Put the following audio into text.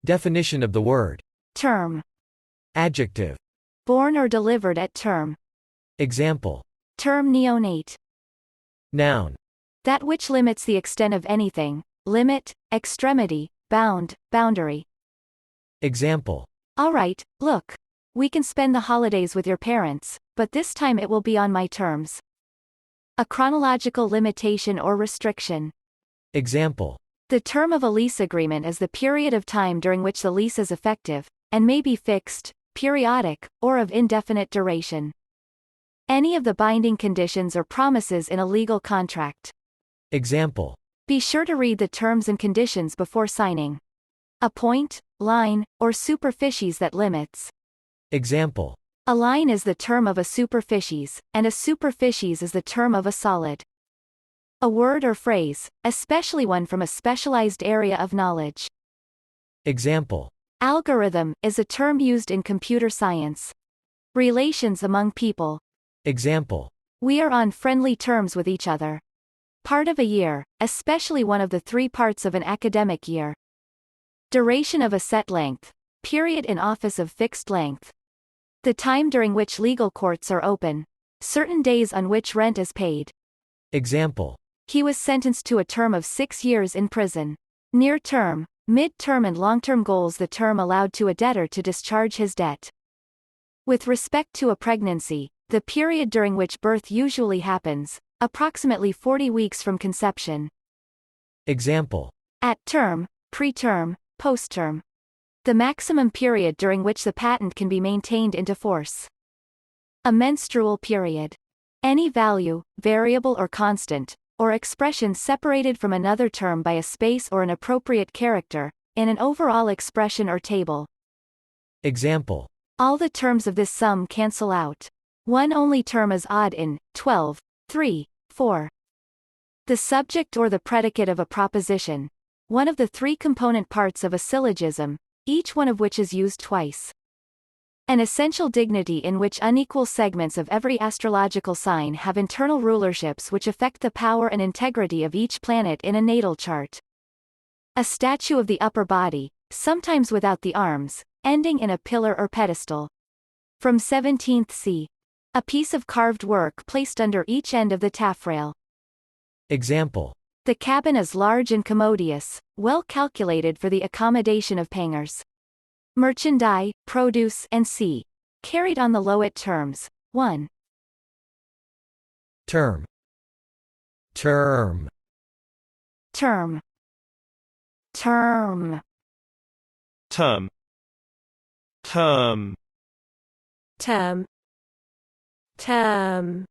Definition of the word. Term. Adjective. Born or delivered at term. Example. Term neonate. Noun. That which limits the extent of anything. Limit, extremity, bound, boundary. Example. All right, look. We can spend the holidays with your parents, but this time it will be on my terms. A chronological limitation or restriction. Example. The term of a lease agreement is the period of time during which the lease is effective, and may be fixed, periodic, or of indefinite duration. Any of the binding conditions or promises in a legal contract. Example. Be sure to read the terms and conditions before signing. A point, line, or superficies that limits. Example. A line is the term of a superficies, and a superficies is the term of a solid. A word or phrase, especially one from a specialized area of knowledge. Example. Algorithm is a term used in computer science. Relations among people. Example. We are on friendly terms with each other. Part of a year, especially one of the 3 parts of an academic year. Duration of a set length. Period in office of fixed length. The time during which legal courts are open. Certain days on which rent is paid. Example. He was sentenced to a term of 6 years in prison. Near term, mid-term and long-term goals. The term allowed to a debtor to discharge his debt. With respect to a pregnancy, the period during which birth usually happens, approximately 40 weeks from conception. Example. At term, preterm, postterm. The maximum period during which the patent can be maintained into force. A menstrual period. Any value, variable or constant, or expression separated from another term by a space or an appropriate character, in an overall expression or table. Example. All the terms of this sum cancel out. One only term is odd in 12, 3, 4. The subject or the predicate of a proposition. One of the 3 component parts of a syllogism, each one of which is used twice. An essential dignity in which unequal segments of every astrological sign have internal rulerships which affect the power and integrity of each planet in a natal chart. A statue of the upper body, sometimes without the arms, ending in a pillar or pedestal. From 17th c. A piece of carved work placed under each end of the taffrail. Example. The cabin is large and commodious, well calculated for the accommodation of pangers. Merchandise, produce and c. Carried on the lowet terms. 1. Term. Term. Term. Term. Term. Term. Term. Term.